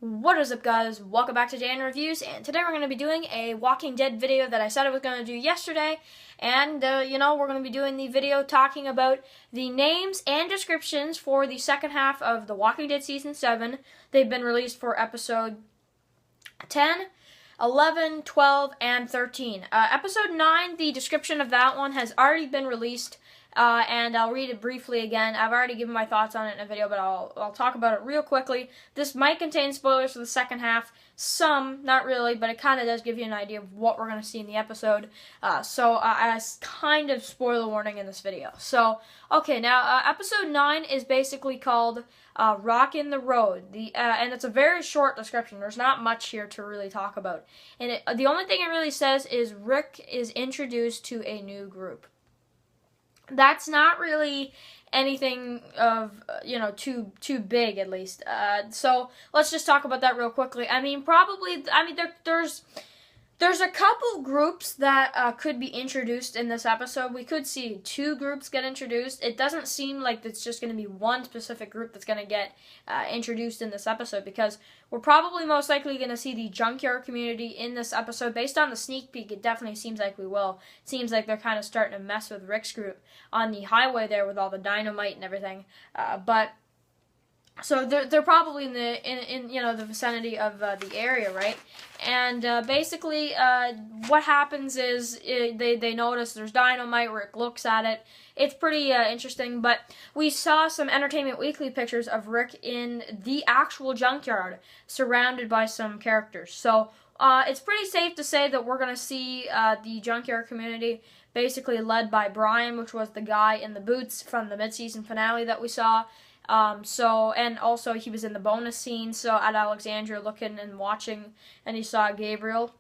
What is up, guys? Welcome back to Dan Reviews, and today we're going to be doing a Walking Dead video that I said I was going to do yesterday, and, we're going to be doing the video talking about the names and descriptions for the second half of The Walking Dead Season 7. They've been released for episode 10, 11, 12, and 13. Episode 9, the description of that one has already been released, and I'll read it briefly again. I've already given my thoughts on it in a video, but I'll talk about it real quickly. This might contain spoilers for the second half. Some, not really, but it kind of does give you an idea of what we're going to see in the episode. As kind of spoiler warning in this video. So, okay, now, episode 9 is basically called Rockin' the Road. And it's a very short description. There's not much here to really talk about. And the only thing it really says is Rick is introduced to a new group. That's not really anything of, too big, at least. So let's just talk about that real quickly. There's a couple groups that could be introduced in this episode. We could see 2 groups get introduced. It doesn't seem like it's just going to be one specific group that's going to get introduced in this episode, because we're probably most likely going to see the junkyard community in this episode. Based on the sneak peek, it definitely seems like we will. It seems like they're kind of starting to mess with Rick's group on the highway there with all the dynamite and everything. So they're probably in the vicinity of the area, right? And basically, what happens is they notice there's dynamite. Rick looks at it. It's pretty interesting. But we saw some Entertainment Weekly pictures of Rick in the actual junkyard, surrounded by some characters. So it's pretty safe to say that we're gonna see the junkyard community basically led by Brian, which was the guy in the boots from the mid-season finale that we saw. And also he was in the bonus scene, so at Alexandria looking and watching, and he saw Gabriel.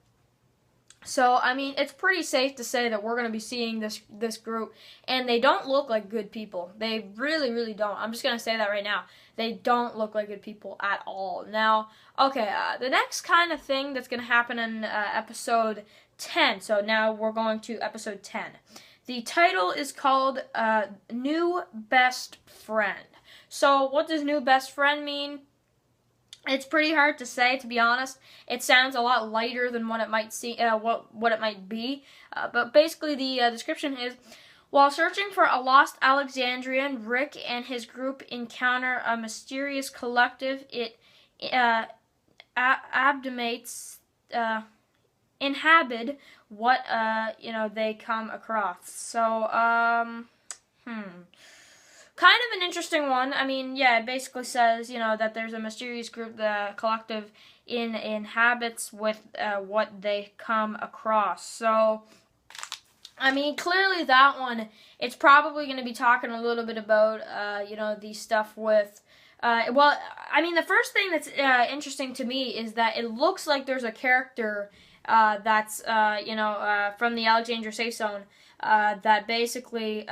So, it's pretty safe to say that we're going to be seeing this group, and they don't look like good people. They really, really don't. I'm just going to say that right now. They don't look like good people at all. Now, okay, the next kind of thing that's going to happen in episode 10, so now we're going to episode 10. The title is called New Best Friend. So, what does new best friend mean? It's pretty hard to say, to be honest. It sounds a lot lighter than what it might what it might be. But basically, the description is: while searching for a lost Alexandrian, Rick and his group encounter a mysterious collective. It inhabit what they come across. So, kind of an interesting one. It basically says, that there's a mysterious group, the collective inhabits with what they come across. So, clearly that one, it's probably going to be talking a little bit about, the stuff with, the first thing that's interesting to me is that it looks like there's a character that's, from the Alexandria Safe Zone, that basically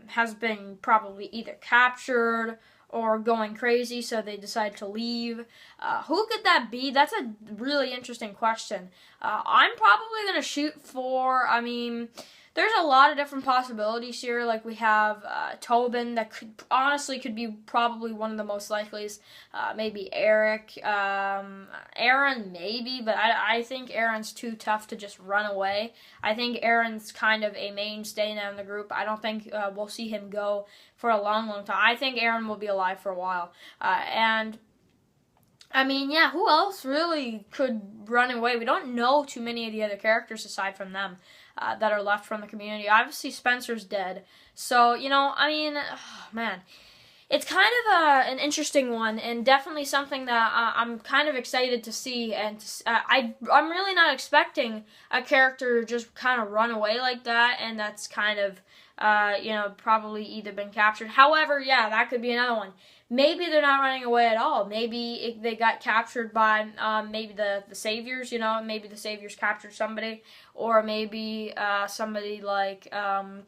has been probably either captured or going crazy, so they decide to leave. Who could that be? That's a really interesting question. I'm probably going to shoot for, there's a lot of different possibilities here. Like, we have Tobin, that could be probably one of the most likeliest. Maybe Eric, Aaron maybe, but I think Aaron's too tough to just run away. I think Aaron's kind of a mainstay now in the group. I don't think we'll see him go for a long, long time. I think Aaron will be alive for a while. Who else really could run away? We don't know too many of the other characters aside from them that are left from the community. Obviously, Spencer's dead. So, it's kind of an interesting one, and definitely something that I'm kind of excited to see. And I'm really not expecting a character to just kind of run away like that, and that's kind of, probably either been captured. However, yeah, that could be another one. Maybe they're not running away at all. Maybe they got captured by maybe the saviours, maybe the saviours captured somebody, or maybe somebody like, or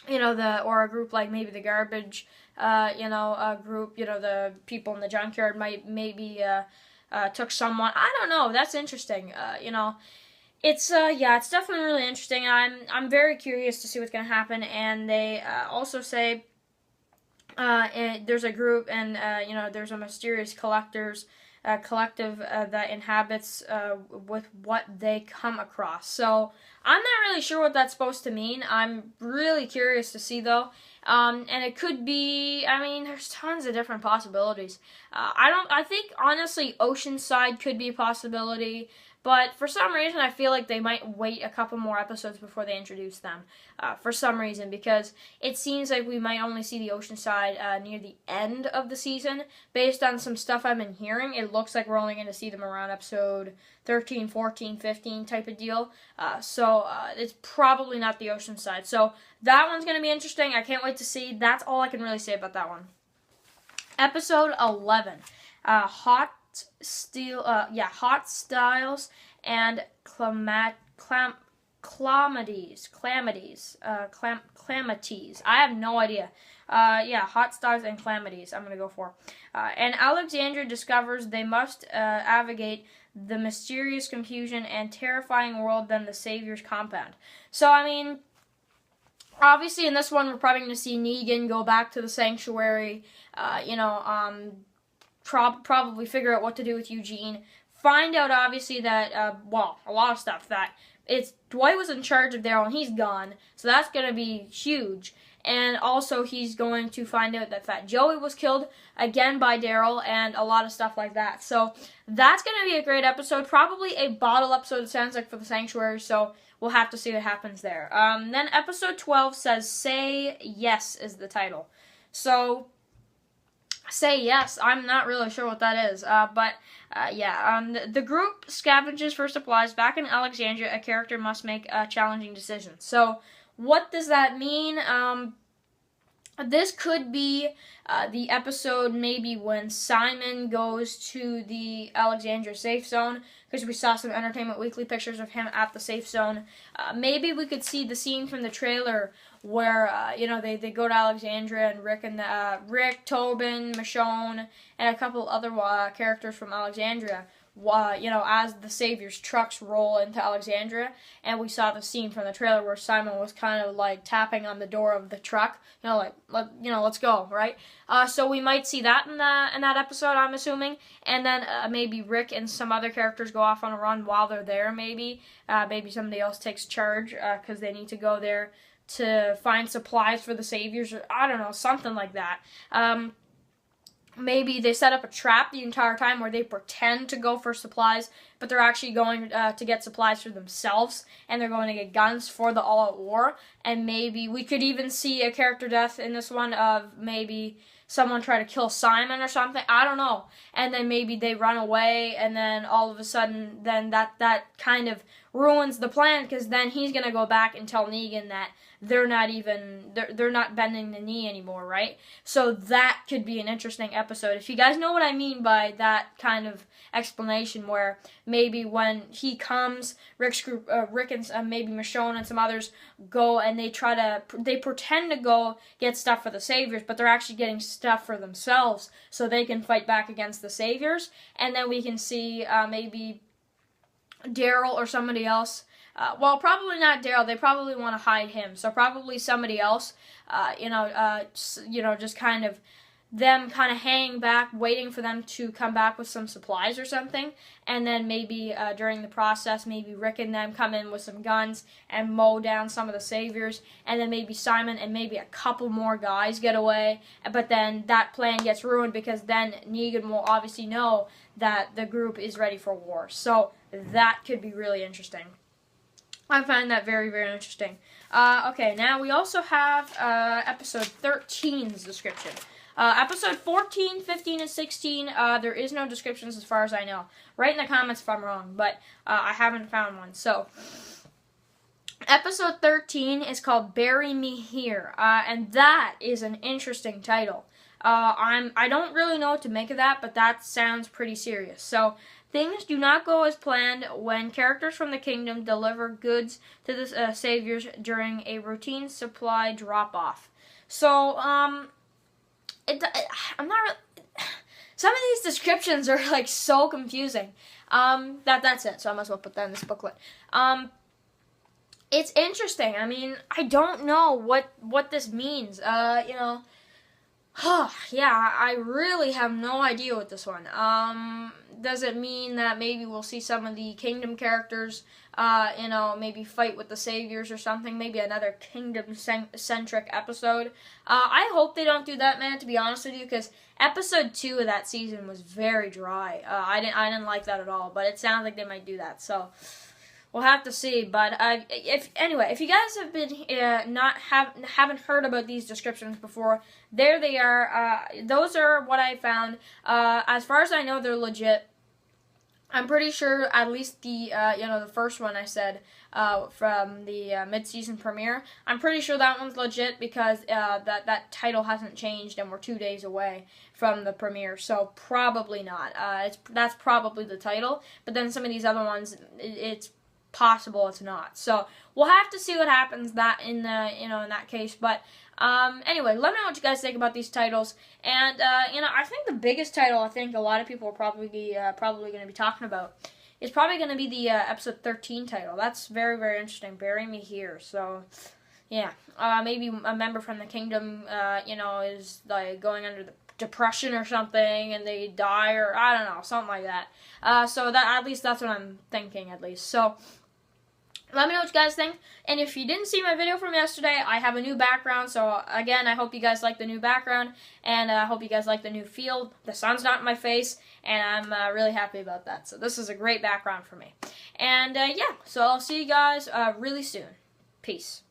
a group like maybe the garbage, a group, the people in the junkyard maybe took someone. I don't know. That's interesting. It's it's definitely really interesting. I'm very curious to see what's going to happen, and they also say and there's a group, and there's a mysterious collectors collective that inhabits with what they come across. So I'm not really sure what that's supposed to mean. I'm really curious to see, though. And it could be, I mean, there's tons of different possibilities. I think, honestly, Oceanside could be a possibility. But for some reason, I feel like they might wait a couple more episodes before they introduce them. For some reason, because it seems like we might only see the Oceanside near the end of the season. Based on some stuff I've been hearing, it looks like we're only going to see them around episode 13, 14, 15 type of deal. So it's probably not the Oceanside. So that one's going to be interesting. I can't wait to see. That's all I can really say about that one. Episode 11. Hot styles and clematis. I have no idea. Hot styles and clematis. I'm gonna go for. And Alexandra discovers they must navigate the mysterious confusion and terrifying world than the Saviours compound. So I mean, obviously in this one we're probably gonna see Negan go back to the sanctuary. Probably figure out what to do with Eugene. Find out, obviously, that, a lot of stuff. That Dwight was in charge of Daryl, and he's gone. So that's going to be huge. And also, he's going to find out that Fat Joey was killed, again, by Daryl, and a lot of stuff like that. So that's going to be a great episode. Probably a bottle episode, it sounds like, for the Sanctuary. So we'll have to see what happens there. Then episode 12 says, Say Yes is the title. So Say Yes. I'm not really sure what that is, the group scavenges for supplies. Back in Alexandria, a character must make a challenging decision. So, what does that mean? This could be the episode maybe when Simon goes to the Alexandria safe zone, because we saw some Entertainment Weekly pictures of him at the safe zone. Maybe we could see the scene from the trailer where they go to Alexandria, and Rick, Tobin, Michonne, and a couple other characters from Alexandria, as the Saviours trucks roll into Alexandria. And we saw the scene from the trailer where Simon was kind of like tapping on the door of the truck, let's go, right? So we might see that in that episode, I'm assuming. And then maybe Rick and some other characters go off on a run while they're there. Maybe somebody else takes charge because they need to go there to find supplies for the Saviours, or I don't know, something like that. Maybe they set up a trap the entire time where they pretend to go for supplies, but they're actually going to get supplies for themselves, and they're going to get guns for the all-out war. And maybe we could even see a character death in this one of maybe someone try to kill Simon or something. I don't know. And then maybe they run away, and then all of a sudden, then that kind of ruins the plan, because then he's going to go back and tell Negan that they're not bending the knee anymore, right? So that could be an interesting episode. If you guys know what I mean by that kind of explanation, where maybe when he comes, Rick's group, Rick and maybe Michonne and some others go and they pretend to go get stuff for the Saviours, but they're actually getting stuff for themselves so they can fight back against the Saviours. And then we can see maybe Daryl or somebody else. Probably not Daryl. They probably want to hide him. So probably somebody else, just kind of them kind of hanging back, waiting for them to come back with some supplies or something. And then maybe during the process, maybe Rick and them come in with some guns and mow down some of the Saviours. And then maybe Simon and maybe a couple more guys get away. But then that plan gets ruined, because then Negan will obviously know that the group is ready for war. So that could be really interesting. I find that very, very interesting. Okay, now we also have episode 13's description. Episode 14, 15, and 16, there is no descriptions as far as I know. Write in the comments if I'm wrong, but I haven't found one. So, episode 13 is called Bury Me Here, and that is an interesting title. I don't really know what to make of that, but that sounds pretty serious. So, things do not go as planned when characters from the kingdom deliver goods to the Saviours during a routine supply drop-off. So, I'm not really... Some of these descriptions are, like, so confusing. That's it, so I might as well put that in this booklet. It's interesting. I mean, I don't know what this means. Yeah, I really have no idea with this one. Does it mean that maybe we'll see some of the kingdom characters, maybe fight with the saviors or something? Maybe another kingdom-centric episode. I hope they don't do that, man, to be honest with you, because episode 2 of that season was very dry. I didn't like that at all, but it sounds like they might do that, so we'll have to see. But if you guys have been haven't heard about these descriptions before, there they are. Those are what I found. As far as I know, they're legit. I'm pretty sure at least the first one I said from the mid-season premiere. I'm pretty sure that one's legit because that title hasn't changed and we're 2 days away from the premiere, so probably not. That's probably the title, but then some of these other ones, it's possible it's not. So we'll have to see what happens in that case. But anyway, let me know what you guys think about these titles. And I think the biggest title I think a lot of people are probably going to be talking about is probably going to be the episode 13 title. That's very, very interesting. Bury Me Here. So yeah, maybe a member from the kingdom is like going under the depression or something and they die, or I don't know, something like that. So that, at least that's what I'm thinking, at least. So let me know what you guys think. And if you didn't see my video from yesterday, I have a new background. So again, I hope you guys like the new background, and I hope you guys like the new field. The sun's not in my face, and I'm really happy about that. So this is a great background for me. And yeah, so I'll see you guys really soon. Peace.